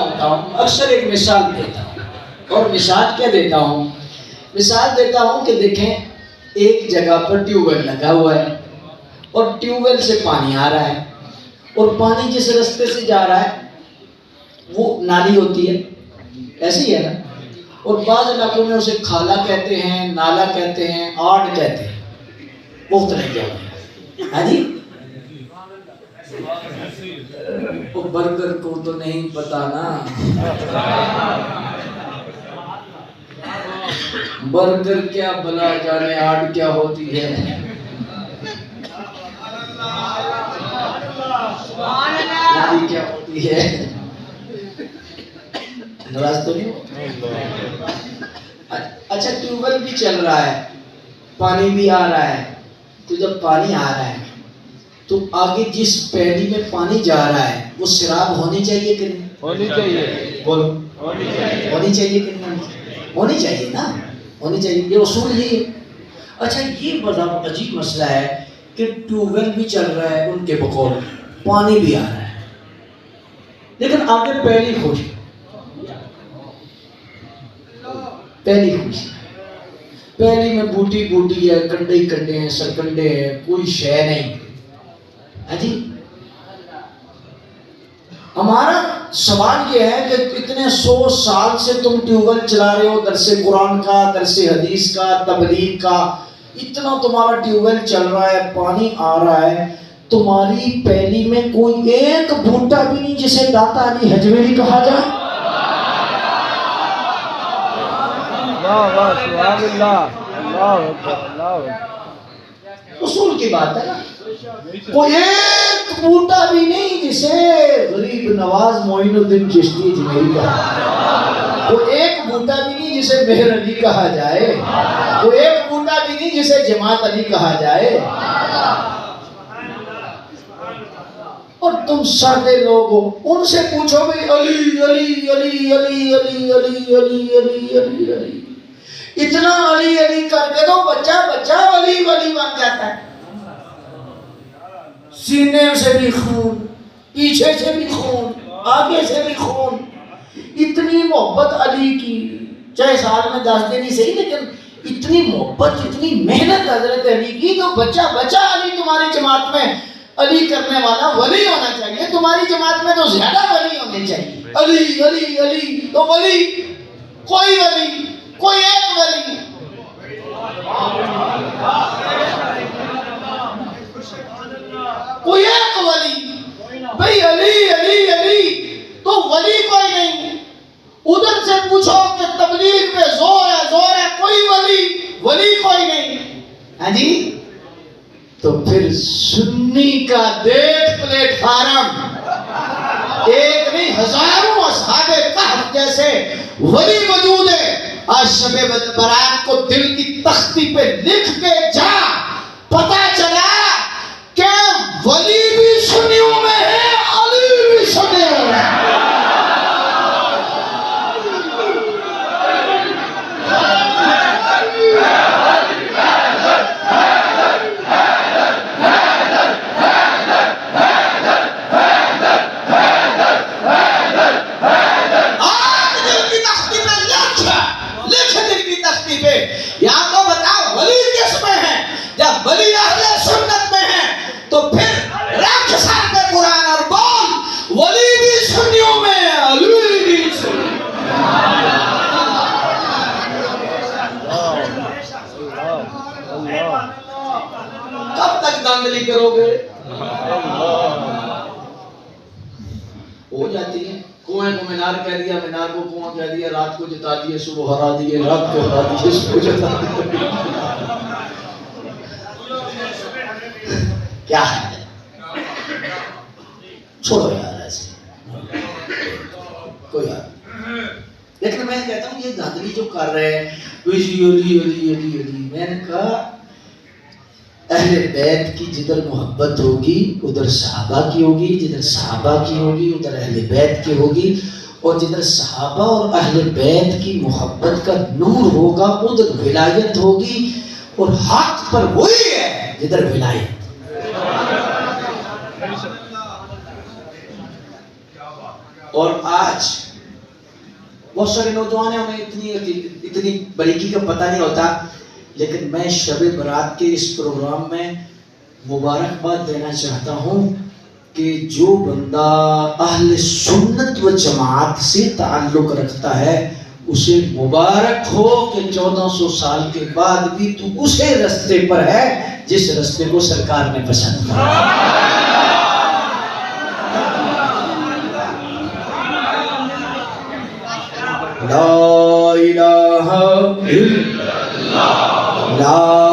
होता हूँ, अक्सर एक मिसाल देता हूँ। और मिसाल क्या देता हूँ? मिसाल देता हूँ कि देखें, एक जगह पर ट्यूबवेल लगा हुआ है और ट्यूबवेल से पानी आ रहा है, और पानी जिस रास्ते से जा रहा है वो नाली होती है, ऐसी है ना। और बाज़ इलाकों में उसे खाला कहते हैं, नाला कहते हैं, आड़ कहते हैं, मुख्तलिफ जगह। हाँ जी, वो बर्गर को तो नहीं पता ना, बर्गर क्या भला जाने आड़ क्या होती है। नाली क्या होती है, नाराज तो नहीं हो? अच्छा, ट्यूबवेल भी चल रहा है, पानी भी आ रहा है, तो जब पानी आ रहा है तो आगे जिस पैली में पानी जा रहा है वो शराब होनी चाहिए कि नहीं? होनी चाहिए। बोलो, होनी चाहिए। होनी चाहिए कि नहीं? होनी चाहिए ना, होनी चाहिए, ये उसूल यही है। अच्छा, ये बड़ा अजीब मसला है कि ट्यूबवेल भी चल रहा है उनके बकौल, पानी भी आ रहा है, लेकिन आगे पैली खुश, पहली खुशी, पहली में बूटी बूटी है, कंडे ही कंडे हैं, सरकंडे हैं, कोई शय नहीं। अजी, हमारा सवाल यह है कि इतने 100 साल से तुम ट्यूबवेल चला रहे हो, दरसे कुरान का, दरसे हदीस का, तबलीग का, इतना तुम्हारा ट्यूबवेल चल रहा है, पानी आ रहा है, तुम्हारी पहली में कोई एक बूटा भी नहीं जिसे दाता अली हजवेरी कहा जाए? उसूल की बात है ना। कोई एक बूटा भी नहीं जिसे गरीब नवाज मोइनुद्दीन चिश्ती अजमेरी कहा, कोई एक बूटा भी नहीं जिसे मेहर अली कहा जाए, कोई एक बूटा भी नहीं जिसे जमात अली कहा जाए। और तुम सादे लोग हो, उनसे पूछो भाई अली अली अली अली अली अली अली अली अली अली, इतना अली अली करके तो बच्चा बच्चा वली वली बन जाता है। सीने से भी खून, पीछे से भी खून, आगे से भी खून, इतनी मोहब्बत अली की, चाहे साल में 10 दिन ही सही, लेकिन इतनी मोहब्बत, इतनी मेहनत हजरत अली की, तो बच्चा बच्चा अली तुम्हारी जमात में अली करने वाला वली होना चाहिए। तुम्हारी जमात में तो ज्यादा वली होने चाहिए। अली अली अली तो वली, कोई वली, कोई एक वली, कोई एक वली भाई, अली अली अली तो वली कोई नहीं। उधर से पूछो कि तबलीग पे जोर है, कोई वली वली कोई नहीं। हाँ जी, तो फिर सुन्नी का देख प्लेटफार्म, एक नहीं हजारों असहाबे कहफ जैसे वली मौजूद है। आज शबे बरात को दिल की तख्ती पे लिख के जा, पता चला कि वली भी सुन्नियों में है, अली भी सुन्नियों में है। या तो बताओ वली किसमें है? जब वली अहले सुन्नत में है तो फिर रख सर पे कुरान और बोल वली भी सुन्नियों में है, अली भी सुन्नियों में। कब तक धांधली करोगे? हो जाती है। कुएं को मीनार कह दिया, मीनार को कुआं कह दिया, रात को जता दिए, सुबह हरा दिए, रात को हरा दिए, सुबह जता दिए। क्या है? छोड़ो यार ऐसे, कोई यार। लेकिन मैं कहता हूँ ये धांधली जो कर रहे हैं, अली अली अली अली अली, मैंने कहा अहले बैत की जिधर मोहब्बत होगी उधर सहाबा की होगी, जिधर सहाबा की होगी उधर अहले बैत की होगी, और जिधर सहाबा और अहले बैत की मोहब्बत का नूर होगा उधर विलायत होगी, और हक पर वही है जिधर विलायत। और आज बहुत सारे नौजवान हैं, उन्हें इतनी बारीकी का पता नहीं होता, लेकिन मैं शब बारात के इस प्रोग्राम में मुबारकबाद देना चाहता हूँ कि जो बंदा अहले सुन्नत व जमात से ताल्लुक रखता है उसे मुबारक हो कि 1400 साल के बाद भी तू उसे रास्ते पर है जिस रास्ते को सरकार ने पसंद किया। ला इलाहा इल्लल्लाह, ला